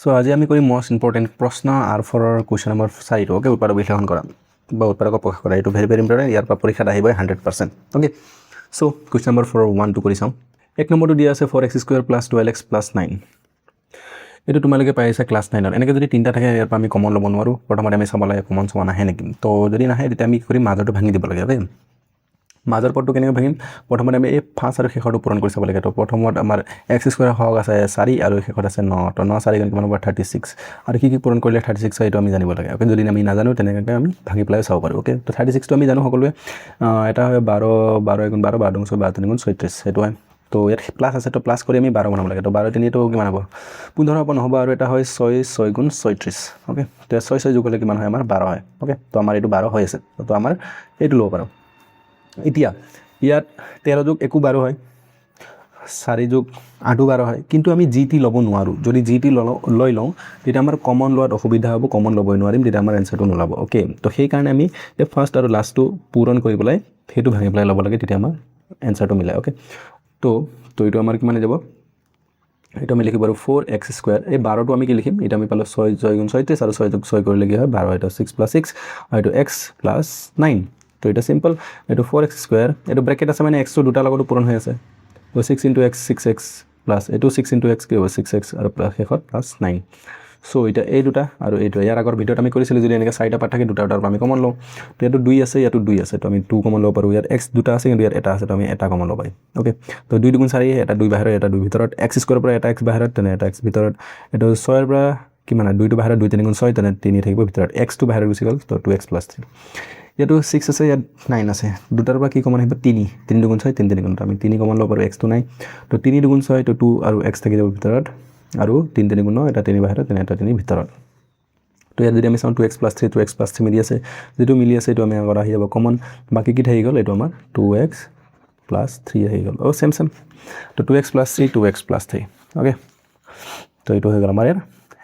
so আজি আমি কৰিম মোস্ট ইম্পৰ্টেণ্ট প্ৰশ্ন আৰু ফৰৰ কুৱেশ্যন নম্বৰ 4 ওকে উৎপাদক বিশ্লেষণ কৰা বা উৎপাদকক প্ৰকাশ কৰা এইটো ভেৰি ভেৰি ইম্পৰ্টেণ্ট ইয়াৰ পৰা পৰীক্ষাত আহিবই 100% ওকে সো কুৱেশ্যন নম্বৰ 4 1 2 কৰি চাওঁ এক নম্বৰটো দিয়া আছে 4x² + 12x + 9 এইটো তোমালোকে পাই আছে ক্লাছ 9 এনেকৈ যদি তিনিটা থাকে ইয়াৰ পৰা আমি কমন ল'ব নোৱাৰোঁ প্ৰথমতে আমি চাব লাগে কমন চোৱা নাহে নেকি তো যদি নাহে তেতিয়া আমি কি কৰিম মাজৰটো ভাঙি দিব লাগে ওকে মাজৰ পদটো কেনেকৈ ভাঙিম প্ৰথমতে আমি এই ফাৰ্ষ্ট আৰু শেষৰটো পূৰণ কৰি চাব লাগে তো প্ৰথমত আমাৰ x² হওক আছে 4 আৰু শেষত আছে 9 তো 9 4 কিমান হ'ব 36 আৰু কি পূৰণ কৰিলে 36 হয় এইটো আমি জানিব লাগে ওকে যদি আমি নাজানো তেনেকৈ আমি ভাঙি পেলাই চাব পাৰোঁ ওকে তো 36 টো আমি জানো সকলোৱে এটা হয় 12 12 × 12 12 × 12 3 × 36 সেইটো হয় তো ইয়াত প্লাছ আছে তো প্লাছ কৰি আমি 12 বনাব লাগে তো 12 3 তো কিমান হ'ব 15 হ'ব নহ'ব আৰু এটা হয় 6 6 × 36 ওকে তো 6 6 যোগ হ'লে কিমান হয় আমাৰ 12 হয় ওকে তো আমাৰ এইটো 12 হৈ আছে তো আমাৰ এইটো ল'ব পাৰোঁ এতিয়া ইয়াত 13 যোগ 1 12 হয় 4 যোগ 8 12 হয় কিন্তু আমি gt ল'ব নোৱাৰোঁ যদি gt লৈ লওঁ তেতিয়া আমাৰ কমন লোৱাত অসুবিধা হ'ব কমন ল'বই নোৱাৰিম তেতিয়া আমাৰ এনসাৰটো নোলাব ওকে তো সেই কাৰণে আমি এই ফাৰ্ষ্ট আৰু লাষ্টটো পূৰণ কৰি পেলাই সেইটো ভাঙি পেলাই ল'ব লাগে তেতিয়া আমাৰ এনসাৰটো মিলাই ওকে তো এইটো আমাৰ কিমান যাব এইটো আমি লিখিব পাৰোঁ 4x² এই 12টো আমি কি লিখিম এটা আমি পালোঁ 6 6 × 36 আৰু 6 যোগ 6 কৰিলে কি হয় 12 এটা 6 + 6 আৰু এইটো x + 9 তো এটা সিম্পল এইটো 4x² এইটো ব্ৰেকেট আছে মানে x টো দুটা লগতো পূৰণ হৈ আছে তো 6 × x 6x প্লাছ এইটো 6 × x কি হ'ব 6x আৰু প্লাছ শেষত +9 সো এটা এই দুটা আৰু এইটো ইয়াৰ আগৰ ভিডিঅ'ত আমি কৰিছিলোঁ যদি এনেকৈ চাৰিটা পাৰ্ট থাকে দুটা দুটাৰ পৰা আমি কমন লওঁ তো ইয়াতো 2 আছে ইয়াতো 2 আছে তো আমি 2 কমন ল'ব পাৰোঁ ইয়াত x দুটা আছে কিন্তু ইয়াত এটা আছে তো আমি এটা কমন ল'ব পাৰিম ওকে তো 2 2 × 4 এটা 2 বাহিৰত এটা 2 ভিতৰত x² পৰা এটা x বাহিৰত তেনে এটা x ভিতৰত এইটো 6 ৰ পৰা কিমান 2 টো বাহিৰত 2 3 × 6 তেনে 3 থাকিব ভিতৰত x টো বাহিৰত গুচি গ'ল তো 2x + 3 ইয়াতো 6 আছে ইয়াত 9 আছে দুটাৰ পৰা কি কমন আহিব 3 3 2 × 6 3 3 × আমি 3 কমন ল'ব পাৰোঁ x টো নাই তো 3 2 × 6 তো 2 আৰু x থাকি যাব ভিতৰত আৰু 3 3 × 9 এটা 3 বাহিৰত তেনে এটা 3 ভিতৰত তো ইয়াত যদি আমি চাওঁ 2x + 3 2x + 3 মিলি আছে যেটো মিলি আছে এইটো আমি আগত আহি যাব কমন বাকি কি থাকি গ'ল এইটো আমাৰ 2x + 3 আহি গ'ল ও সেম তো 2x + 3 2x + 3 ওকে তো এইটো হৈ গ'ল আমাৰ ইয়াৰ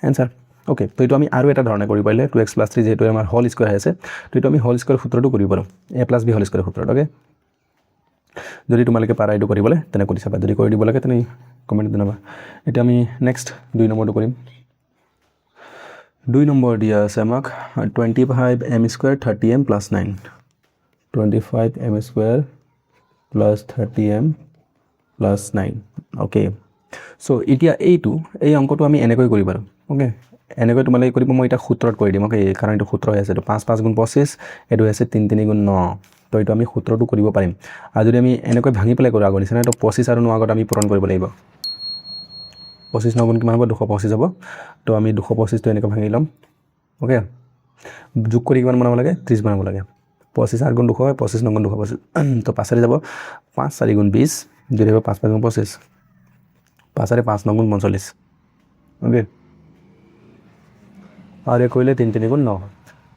এনসাৰ ওকে তো এইটো আমি আৰু এটা ধৰণে কৰিব পাৰিলে 2x + 3 যেহেতু আমাৰ হোল স্কয়াৰ আছে তো এইটো আমি হোল স্কয়াৰ সূত্ৰটো কৰিব পাৰোঁ a + b হোল স্কয়াৰ সূত্ৰটো ওকে যদি তোমালোকে পাৰা এইটো কৰিবলৈ তেনে কৰি চাবা যদি কৰি দিব লাগে তেনে কমেন্ট জনাবা এটা আমি নেক্সট 2 নম্বৰটো কৰিম 2 নম্বৰ দিয়া আছে আমাক 25m² 30m + 9 25m² + 30m + 9 okay so এতিয়া এই অংকটো আমি এনেকৈ কৰিব পাৰোঁ ওকে এনেকৈ তোমালোকে কৰিব মই এটা সূত্ৰত কৰি দিম ওকে কাৰণ এইটো সূত্ৰ হৈ আছে তো 5 5 × 25 এইটো আছে 3 3 × 9 তো এইটো আমি সূত্ৰটো কৰিব পাৰিম আৰু যদি আমি এনেকৈ ভাঙি পেলাই কৰোঁ আগৰ নিচিনা তো 25 আৰু 9 আগত আমি পূৰণ কৰিব লাগিব 25 9 গুণ কিমান হ'ব 225 হ'ব তো আমি 225 টো এনেকৈ ভাঙি ল'ম ওকে যোগ কৰি কিমান বনাব লাগে 30 বনাব লাগে 25 8 × 200 হয় 25 9 × 225 তো 5 যাব 5 4 × 20 যদি হ'ব 5 5 × 25 5 4 5 9 × 45 ওকে আৰু এই কৰিলে 3 3 × 9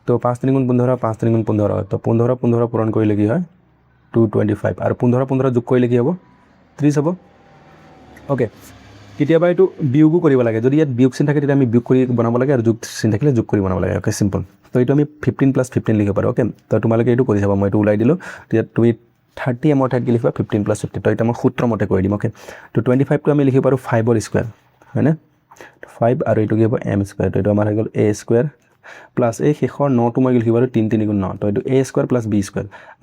তো 5 3 × 15 5 3 × 15 তো 15 15 পূৰণ কৰিলে কি হয় 225 আৰু 15 15 যোগ কৰিলে কি হ'ব 30 হ'ব ওকে কেতিয়াবা এইটো বিয়োগো কৰিব লাগে যদি ইয়াত বিয়োগ চিন থাকে তেতিয়া আমি বিয়োগ কৰি বনাব লাগে আৰু যোগ চিন থাকিলে যোগ কৰি বনাব লাগে ওকে সিম্পল তো এইটো আমি 15 + 15 লিখিব পাৰোঁ ওকে তো তোমালোকে এইটো কৰি চাবা মই এইটো ওলাই দিলোঁ তেতিয়া তুমি 30m ঠাইত কি লিখিবা 15 + 15 তো এটা মই সূত্ৰ মতে কৰি দিম ওকে তো 25 টো আমি লিখিব পাৰোঁ 5 ৰ স্কয়াৰ হয়নে 5 আৰু এইটো কি হ'ব m² তো এইটো আমাৰ হৈ গ'ল a² প্লাছ এই শেষৰ 9 টো মই লিখিব পাৰোঁ 3 3 × 9 তো এইটো a² + b²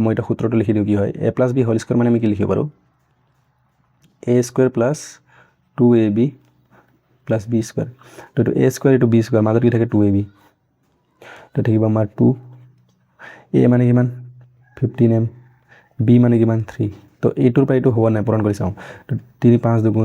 মই এটা সূত্ৰটো লিখি দিওঁ কি হয় a + b হোল স্কয়াৰ মানে আমি কি লিখিব পাৰোঁ a² + 2ab + b² তো এইটো a² এইটো b² মাজত কি থাকে 2ab তো থাকিব আমাৰ 2 a মানে কিমান 15m b মানে কিমান 3 তো এইটোৰ পৰা এইটো হ'ব নাই পূৰণ কৰি চাওঁ তো 3 5 2 ×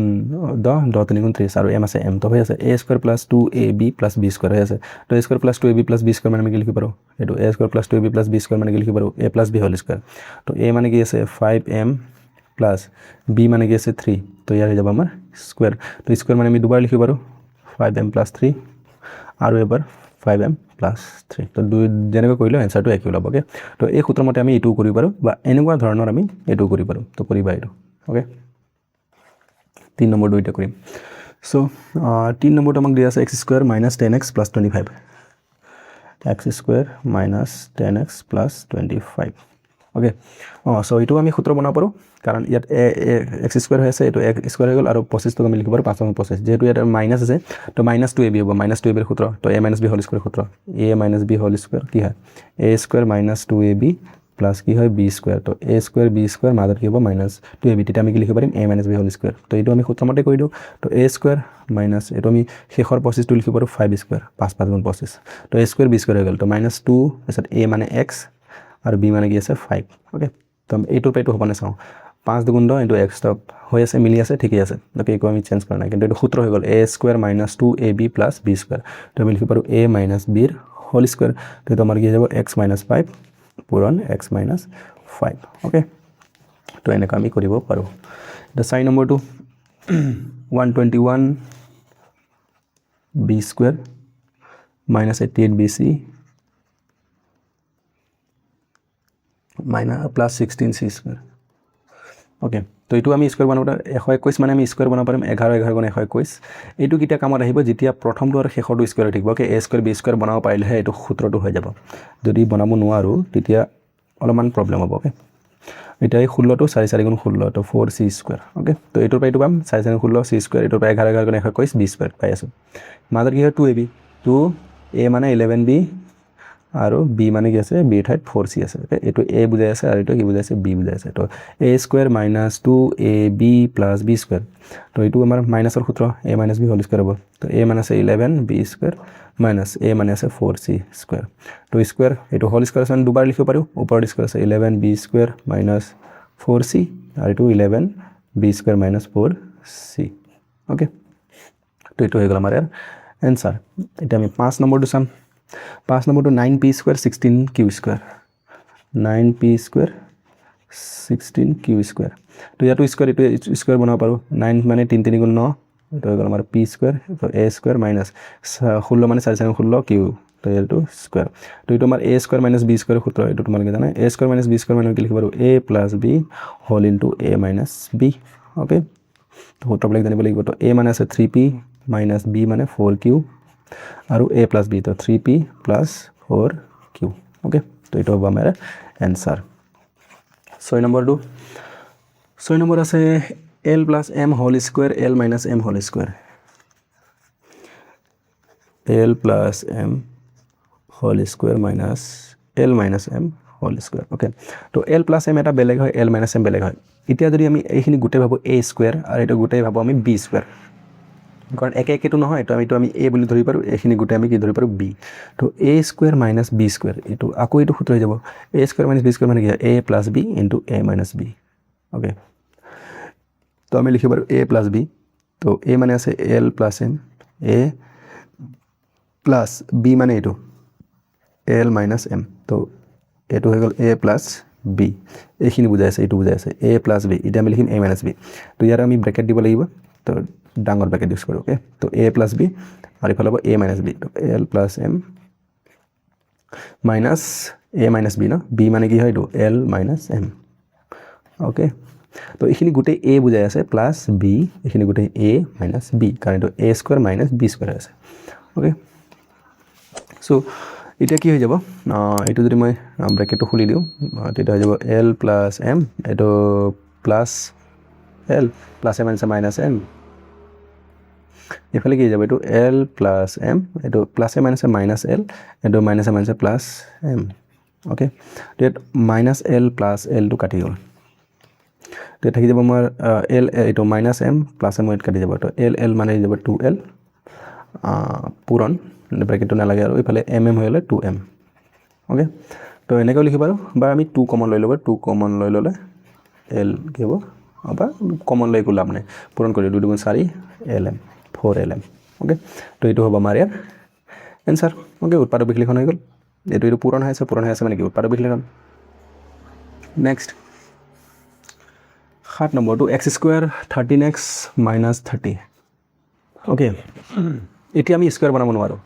10 10 3 × 30 আৰু m আছে m তো হৈ আছে a² + 2ab + b² হৈ আছে তো a² + 2ab + b² মানে আমি কি লিখিব পাৰোঁ এইটো a² + 2ab + b² মানে কি লিখিব পাৰোঁ a + b হোল স্কয়াৰ তো a মানে কি আছে 5m প্লাস b মানে কি আছে 3 তো ইয়াৰ হৈ যাব আমাৰ স্কয়াৰ তো স্কয়াৰ মানে আমি দুবাৰ লিখিব পাৰোঁ 5m + 3 আৰু এবাৰ 5m + 3 তো দুই যেনেকৈ কৰিলে এনসাৰটো একে ওলাব ওকে তো এই সূত্ৰ মতে আমি এটো কৰিব পাৰোঁ বা এনেকুৱা ধৰণৰ আমি এটো কৰিব পাৰোঁ তো কৰিবা এটো ওকে 3 নম্বৰ দুইটা কৰিম সো 3 নম্বৰটো আমাক দিয়া আছে x² - 10x + 25 x² - 10x + 25 okay so এইটো আমি সূত্ৰ বনাব পাৰোঁ কাৰণ ইয়াত এক্স স্কুৱেৰ হৈ আছে এইটো এক্স স্কুৱেৰ হৈ গ'ল আৰু 25 আমি লিখিব পাৰোঁ 5 25 যেহেতু ইয়াত মাইনাছ আছে তো -2ab হ'ব -2ab সূত্ৰ তো a - b হোল স্কুৱেৰ সূত্ৰ a - b হোল স্কুৱেৰ কি হয় a স্কুৱেৰ -2ab প্লাছ কি হয় b স্কুৱেৰ তো a স্কুৱেৰ b স্কুৱেৰ মাজত কি হ'ব -2ab তেতিয়া আমি কি লিখিব পাৰিম a - b হোল স্কুৱেৰ তো এইটো আমি সূত্ৰমতে কৰি দিওঁ তো a স্কুৱেৰ মাইনাছ এইটো আমি শেষৰ 25টো লিখিব পাৰোঁ 5 স্কুৱেৰ 5 5 গুণ 25 তো a স্কুৱেৰ b স্কুৱেৰ হৈ গ'ল তো -2 তাৰপিছত a মানে x আৰু b মানে কি আছে 5 ওকে তো এইটোৰ পৰা এইটো হ'ব নাচাওঁ 5 দুগুণ 10 ইনটু x টপ হৈ আছে মিলি আছে ঠিকই আছে ওকে একো আমি চেঞ্জ কৰা নাই কিন্তু এইটো সূত্ৰ হৈ গ'ল a square -2ab plus b square তো আমি লিখিব পাৰোঁ a - b ৰ হোল স্কুৱেৰ তো এইটো আমাৰ কি হৈ যাব x - 5 পূৰণ x - 5 ওকে তো এনেকৈ আমি কৰিব পাৰোঁ এতিয়া 4 নম্বৰটো 121 b square -88 bc plus 16 c square okay তো এইটো আমি স্কুৱেৰ বনাব 121 মানে আমি স্কুৱেৰ বনাব পাৰিম 11 11 গুণ 121 এইটো কেতিয়া কামত আহিব যেতিয়া প্ৰথমটো আৰু শেষৰটো স্কুৱেৰ থাকিব okay a square b square বনাব পাৰিলেহে এইটো সূত্ৰটো হৈ যাব যদি বনাব নোৱাৰোঁ তেতিয়া অলপমান প্ৰব্লেম হ'ব ওকে এতিয়া এই 16টো 4 4 গুণ 16 তো 4c স্কুৱেৰ ওকে তো এইটোৰ পৰা এইটো পাম 4 4 16 c স্কুৱেৰ এইটোৰ পৰা 11 11 গুণ 121 b স্কুৱেৰ পাই আছোঁ মাজত কি হয় 2ab 2a মানে 11b আৰু b মানে কি আছে b ঠাইত 4c আছে ওকে এইটো a বুজাই আছে আৰু এইটো কি বুজাই আছে b বুজাই আছে তো a square -2ab plus b square তো এইটো আমাৰ মাইনাছৰ সূত্ৰ a - b হোল স্কুৱেৰ হ'ব তো a মানে আছে 11 b স্কুৱেৰ মাইনাছ a মানে আছে 4c স্কুৱেৰ তো স্কুৱেৰ এইটো হোল স্কুৱেৰ আছে দুবাৰ লিখিব পাৰোঁ ওপৰত স্কুৱেৰ আছে 11 b স্কুৱেৰ মাইনাছ 4c আৰু এইটো 11 b square minus 4c okay তো এইটো হৈ গ'ল আমাৰ ইয়াৰ এনচাৰ এতিয়া আমি 5 নম্বৰটো চাম 5 নম্বৰটো 9p square 16q square 9p square 16q square তো ইয়াতো স্কুৱেৰ এইটো স্কুৱেৰ বনাব পাৰোঁ 9 মানে 3 3 গুণ 9 এইটো হৈ গ'ল আমাৰ p স্কুৱেৰ তো a স্কুৱেৰ মাইনাছ 16 মানে 4 4 16 q তো এইটো স্কুৱেৰ তো এইটো আমাৰ a square minus b square সূত্ৰ এইটো তোমালোকে জানা a square minus b square মানে কি লিখিব পাৰোঁ a plus b whole into a minus b okay তো সূত্ৰবিলাক জানিব লাগিব তো a মানে আছে 3p মাইনাছ b মানে 4q আৰু a প্লাছ b তো 3p প্লাছ 4q ওকে তো এইটো হ'ব আমাৰ এনচাৰ 6 নম্বৰটো 6 নম্বৰ আছে l plus m whole square l minus m whole square l plus m whole square minus l minus m whole square okay তো l plus m এটা বেলেগ হয় l মাইনাছ m বেলেগ হয় এতিয়া যদি আমি এইখিনি গোটেই ভাবোঁ a স্কুৱেৰ আৰু এইটো গোটেই ভাবোঁ আমি b স্কুৱেৰ কাৰণ একে একেটো নহয় তো আমি a বুলি ধৰি পাৰোঁ এইখিনি গোটেই আমি কি ধৰি পাৰোঁ b তো a square minus b square এইটো আকৌ এইটো সূত্ৰ হৈ যাব a square minus b square মানে কি হয় a plus b into a minus b okay তো আমি লিখিব পাৰোঁ a প্লাছ b তো a মানে আছে l plus m a plus b মানে এইটো l মাইনাছ m তো এইটো হৈ গ'ল a প্লাছ b এইখিনি বুজাই আছে এইটো বুজাই আছে a প্লাছ b এতিয়া আমি লিখিম a মাইনাছ b তো ইয়াৰ আমি ব্ৰেকেট দিব লাগিব তো ডাঙৰ ব্ৰেকেট ইউজ কৰোঁ ওকে তো a প্লাছ b আৰু ইফালে হ'ব a মাইনাছ b তো l plus m minus a minus b ন b মানে কি হয় এইটো l মাইনাছ m ওকে তো এইখিনি গোটেই a বুজাই আছে প্লাছ b এইখিনি গোটেই a মাইনাছ b কাৰণ এইটো a square minus b square হৈ আছে ওকে চ' এতিয়া কি হৈ যাব এইটো যদি মই ব্ৰেকেটটো খুলি দিওঁ তেতিয়া হৈ যাব l প্লাছ m এইটো প্লাছ l প্লাছ m আছে মাইনাছ m এইফালে কি হৈ যাব এইটো l প্লাছ m এইটো plus m minus minus l এইটো minus m minus plus m okay তো ইয়াত মাইনাছ l প্লাছ lটো কাটি গ'ল তো থাকি যাব আমাৰ l এইটো মাইনাছ m প্লাছ m কাটি যাব তো l মানে যাব 2l পূৰণ ব্ৰেকেটটো নালাগে আৰু এইফালে m হৈ গ'লে 2m ওকে তো এনেকৈও লিখিব পাৰোঁ বা আমি 2 কমন লৈ ল'ব 2 কমন লৈ ল'লে l কি হ'ব বা কমন লৈ একো লাভ নাই পূৰণ কৰি 2 2 4 lm 4lm ওকে তো এইটো হ'ব আমাৰ ইয়াৰ এনচাৰ ওকে উৎপাদক বিশ্লেষণ হৈ গ'ল এইটো পূৰণ হৈ আছে মানে কি উৎপাদক বিশ্লেষণ নেক্সট 7 নম্বৰটো x square 13x minus 30 okay এতিয়া আমি স্কুৱেৰ বনাব নোৱাৰোঁ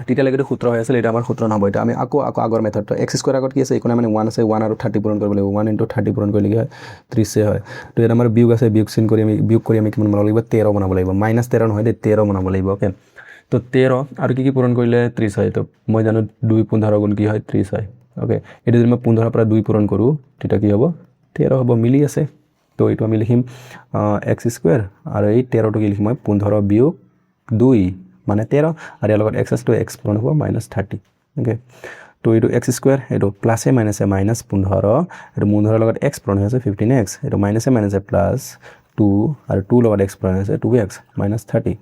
তেতিয়ালৈকে সূত্ৰ হৈ আছিল এটা আমাৰ সূত্ৰ নহ'ব এটা আমি আকৌ আগৰ মেথডটো x স্কুৱেৰ আগত কি আছে একো নাই মানে 1 আছে 1 আৰু 30 পূৰণ কৰিব লাগিব 1 * 30 পূৰণ কৰিলে হয় 30 হয় তো ইয়াত আমাৰ বিয়োগ আছে বিয়োগ চিন কৰি আমি কিমান বনাব লাগিব 13 বনাব লাগিব -13 নহয় দে 13 বনাব লাগিব ওকে তো 13 আৰু কি পূৰণ কৰিলে 30 হয় তো মই জানো 2 15 গুণ কি হয় 30 হয় ওকে এইটো যদি মই 15 পৰা 2 পূৰণ কৰোঁ তেতিয়া কি হ'ব 13 হ'ব মিলি আছে তো এইটো আমি লিখিম x স্কয়াৰ আৰু এই 13টো কি লিখিম মই 15 বিয়োগ 2 মানে 13 আৰু ইয়াৰ লগত x টো x পূৰণ হ'ব -30 ওকে তো এইটো x স্কয়াৰ এইটো প্লাসে মাইনাসে -15 এইটো 15 লগত x পূৰণ হৈছে 15x এইটো মাইনাসে মাইনাসে প্লাস 2 আৰু 2 লগত x পূৰণ হৈছে 2x -30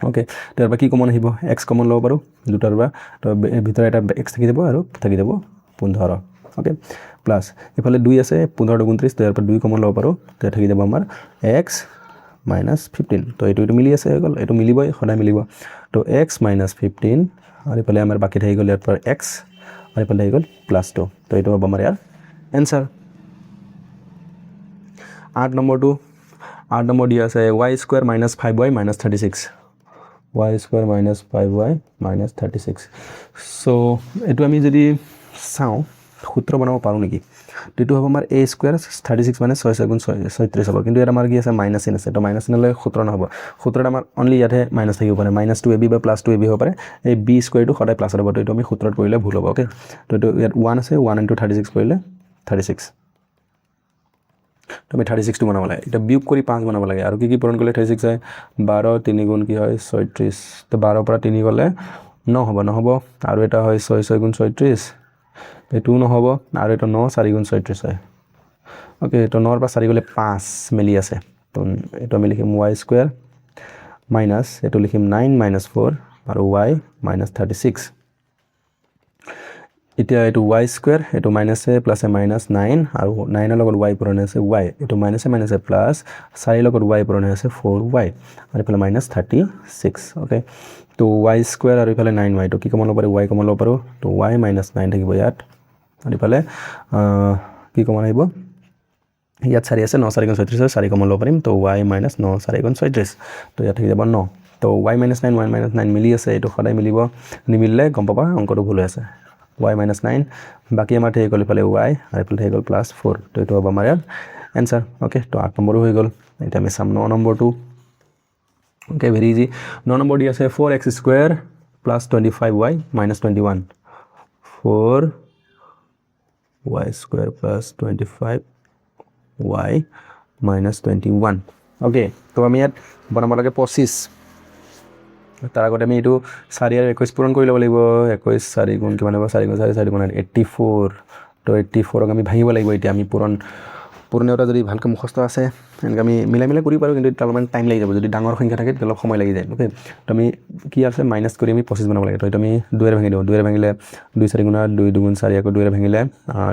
ওকে তাৰপৰা কি কমন আহিব x কমন ল'ব পাৰো দুটাৰ পৰা তো ভিতৰত এটা x থাকি যাব আৰু থাকি যাব 15 ওকে প্লাস ইফালে 2 আছে 15 29 তাৰ পৰা 2 কমন ল'ব পাৰো তে থাকি যাব আমাৰ x -15 তো এইটো মিলি আছে গল এইটো মিলিবই সদায় মিলিব তো x -15 আৰু ইফালে আমাৰ বাকি থাকি গল ইয়াৰ পৰা x আৰু ইফালে থাকি গল +2 তো এইটো হ'ব আমাৰ ইয়াৰ आंसर 8 নম্বৰটো 8 নম্বৰ দিয়া আছে y² - 5y - 36 y² - 5y - 36 so এটো আমি যদি চাও সূত্র বনাব পাৰো নেকি তো হ'ব আমাৰ a² 36 মানে 6 * 6 36 হ'ব কিন্তু এটা আমাৰ কি আছে মাইনাস চিন আছে তো মাইনাস চিনলে সূত্ৰ নহব সূত্ৰটা আমাৰ অনলি ইয়াতে মাইনাস থাকিব পাৰে -2ab বা +2ab হ'ব পাৰে এই b² টো সদায় প্লাস হ'ব তো এটো আমি সূত্ৰত কৰিলে ভুল হ'ব ওকে তো এটো ইয়াত 1 আছে 1 * 36 কৰিলে 36 তো আমি 36 টো বনাব লাগে এটা বিয়োগ কৰি 5 বনাব লাগে আৰু কি পূৰণ কৰিলে 36 হয় 12 3 গুণ কি হয় 36 তো 12 পৰা 3 গলে 9 হ'ব নহব আৰু এটা হয় 6 6 গুণ 36 এটো নহব আৰু এটা 9 4 গুণ 36 হয় ওকে তো 9 পৰা 4 গলে 5 মিলি আছে তো এটো আমি লিখিম y² মাইনাস এটো লিখিম 9 - 4 আৰু y - 36 এতিয়া এটো y² এটো মাইনাসে প্লাসে -9 আৰু 9 ৰ লগত y পূৰণ আছে y এটো মাইনাসে মাইনাসে প্লাস 4 ৰ লগত y পূৰণ আছে 4y আৰু ইফালে -36 ওকে তো y² আৰু ইফালে 9y তো কি কমন ল'ব পাৰো y কমন ল'ব পাৰো তো y - 9 থাকিব ইয়াত আৰু ইফালে কি কমন আহিব ইয়াত 4 আছে 9 4 গুণ 36 4 কমন ল'ব পাৰিম তো y - 9 4 গুণ 36 তো ইয়াত থাকি যাব 9 তো y - 9 y - 9 মিলি আছে এটো সদায় মিলিব নিমিললে গম পাবা অংকটো ভুল হৈ আছে y - 9 বাকি আমাৰ থাকি গল ইফালে y আৰু ইফালে থাকি গল +4 তো এটো হ'ব আমাৰ आंसर ওকে তো 8 নম্বৰ হৈ গল এটা আমি সাম 9 নম্বৰটো ওকে ভেৰি ইজি 9 নম্বৰ দি আছে 4x² + 25y - 21 4y² + 25y - 21 okay তো আমি ইয়াত বনাব লাগে 25 তাৰ আগতে আমি এটো 4 আৰু 21 পূৰণ কৰি ল'ব লাগিব 21 4 গুণ কিমান হ'ব 4 গুণ 4 4 গুণ 84 তো 84ক আমি ভাঙিব লাগিব এতিয়া আমি পূৰণটা যদি ভালকৈ মুখস্থ আছে এনেকৈ আমি মিলাই কৰি পাৰো কিন্তু এটা অলপমান টাইম লাগি যাব যদি ডাঙৰ সংখ্যা থাকে অলপ সময় লাগি যায় ওকে তো আমি কি আছে মাইনাস কৰি আমি 25 বনাব লাগে তো এটা আমি 2 এৰে ভাঙি দিওঁ 2 এৰে ভাঙিলে 2 4 গুণ 2 2 গুণ 4 আকৌ 2 এৰে ভাঙিলে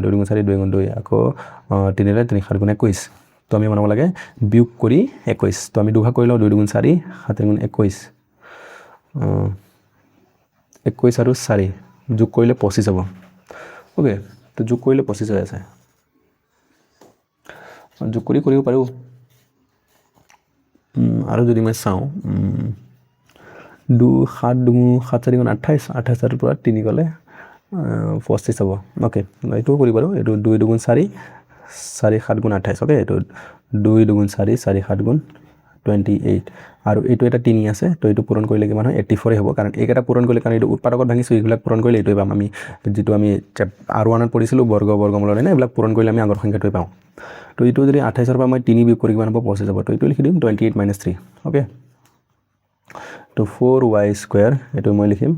2 গুণ 4 2 গুণ 2 আকৌ 3 এৰে 3 7 গুণ 21 তো আমি বনাব লাগে বিয়োগ কৰি 21 তো আমি দুভাগ কৰি লওঁ 2 গুণ 4 7 গুণ 21 21 আৰু 4 যোগ কৰিলে 25 হ'ব ওকে তো যোগ কৰিলে 25 হৈ আছে যোগ কৰিব পাৰো আৰু যদি মই চাও 2 7 4 গুণ 28 28 পৰা 3 গলে 25 হ'ব ওকে এইটো কৰিব পাৰো এইটো 2 গুণ 4 4 7 গুণ 28 ওকে এইটো 2 গুণ 4 4 7 গুণ 28 আৰু এইটো এটা 3 আছে তো এইটো পূৰণ কৰিলে কিমান হয় 84 হ'ব কাৰণ এইটা পূৰণ কৰিলে কাৰণ এইটো উৎপাদকত ভাঙিছো এইবিলাক পূৰণ কৰিলে এইটোই পাম আমি যেটো আমি R1 ত পঢ়িছিলো বৰ্গমূলৰ এনে এইবিলাক পূৰণ কৰিলে আমি আগৰ সংখ্যাটোই পাওঁ তো এইটো যদি 28 ৰ পৰা মই 3 বিয়োগ কৰি কিমান হ'ব 25 হ'ব তো এইটো লিখি দিম 28 - 3 ওকে তো 4y² এইটো মই লিখিম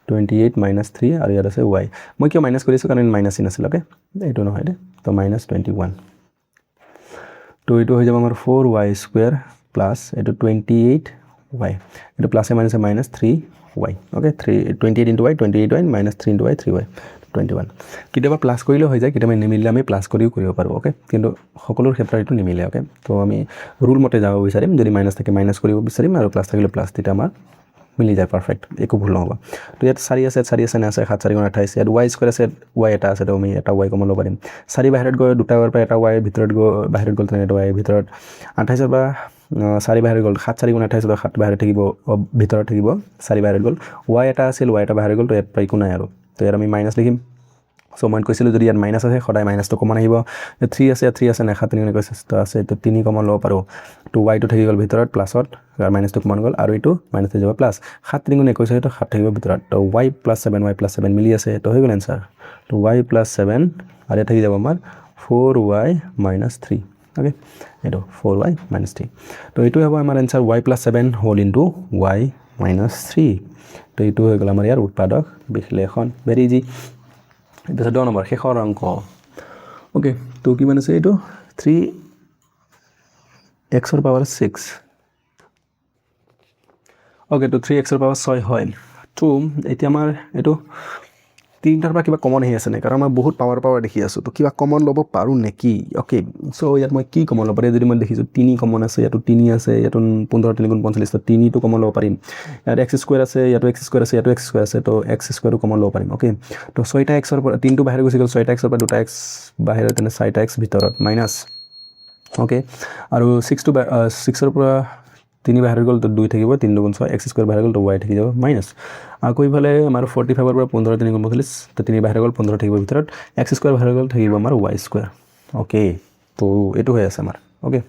28 - 3 আৰু ইয়াত আছে y মই কিয় মাইনাস কৰিছো কাৰণ মাইনাস চিন আছিল ওকে এইটো নহয় দে তো -21 তো এইটো হৈ যাব আমাৰ 4y² প্লাস এটো 28y এটো প্লাসে মাইনাসে -3y okay 28 * y 28y - 3 * y 3y 21 কিটাবা plus কৰিলে হৈ যায় কিটাবা নিমিলে আমি প্লাস কৰিও কৰিব পাৰো ওকে কিন্তু সকলোৰ ক্ষেত্ৰত এটো নিমিলে ওকে তো আমি ৰুল মতে যাব বিচাৰিম যদি মাইনাস থাকে মাইনাস কৰিব বিচাৰিম আৰু প্লাস থাকিলে প্লাস তেতিয়া আমাৰ মিলি যায় পারফেক্ট একো ভুল নহব তো ইয়াত 4 আছে 4 আছে না আছে 7 4 গুণ 28 ইয়াত y² আছে y এটা আছে তো আমি এটা y কমন ল'ব পাৰিম 4 বাহিৰত গৈ দুটা ৰ পৰা এটা y ভিতৰত গৈ বাহিৰত গ'ল তেনে এটা y ভিতৰত 28 ৰ পৰা 4 বাহিৰত গ'ল 7 4 গুণ 28 ৰ 7 বাহিৰত থাকিব ভিতৰত থাকিব 4 বাহিৰত গ'ল y এটা আছিল y এটা বাহিৰত গ'ল তো ইয়াত একো নাই আৰু তো ইয়াত আমি মাইনাস লিখিম চ' মই কৈছিলোঁ যদি ইয়াত মাইনাছ আছে সদায় মাইনাছটো কমন আহিব 3 আছে 3 আছে নেখা 3 কৈছে আছে তো 3 কমন ল'ব পাৰোঁ তো ৱাইটো থাকি গ'ল ভিতৰত প্লাছত মাইনাছটো কমন গ'ল আৰু এইটো মাইনাছ হৈ যাব প্লাছ 7 3 21 সেইটো 7 থাকিব ভিতৰত তো y + 7 মিলি আছে তো হৈ গ'ল এনচাৰ তো y + 7 আৰু ইয়াত থাকি যাব আমাৰ 4y - 3 অ'কে এইটো 4y - 3 তো এইটো হ'ব আমাৰ answer y + 7 whole into y - 3 তো এইটো হৈ গ'ল আমাৰ ইয়াৰ উৎপাদক বিশ্লেষণ ভেৰি ইজি তাৰপিছত 10 নম্বৰ শেষৰ অংক অ'কে তো কিমান আছে এইটো 3x⁻6 অ'কে তো 3x⁻6 হয় তো এতিয়া আমাৰ এইটো তিনিটাৰ পৰা কিবা কমন আহি আছে নে কাৰণ মই বহুত পাৱাৰ দেখি আছোঁ তো কিবা কমন ল'ব পাৰোঁ নেকি অ'কে চ' ইয়াত মই কি কমন ল'ব পাৰিম যদি মই দেখিছোঁ 3 কমন আছে ইয়াতো 3 আছে ইয়াতো 15 3 × 45 তো 3টো কমন ল'ব পাৰিম ইয়াত x² আছে ইয়াতো x² আছে ইয়াতো x² আছে তো x² কমন ল'ব পাৰিম অ'কে তো 6টা x ৰ পৰা 3টো বাহিৰ গুচি গ'ল 6টা x ৰ পৰা 2টা x বাহিৰত তেনে 4টা x ভিতৰত মাইনাছ অ'কে আৰু 6ৰ পৰা 3 বাহিৰ গ'ল তো 2 থাকিব 3 × 6 x² বাহিৰ গ'ল তো y থাকি যাব মাইনাছ আকৌ ইফালে আমাৰ 45ৰ পৰা 15 3 × 45 তো 3 বাহিৰ গ'ল 15 থাকিব ভিতৰত x² বাহিৰ গ'ল থাকিব আমাৰ y² অ'কে তো এইটো হৈ আছে আমাৰ অ'কে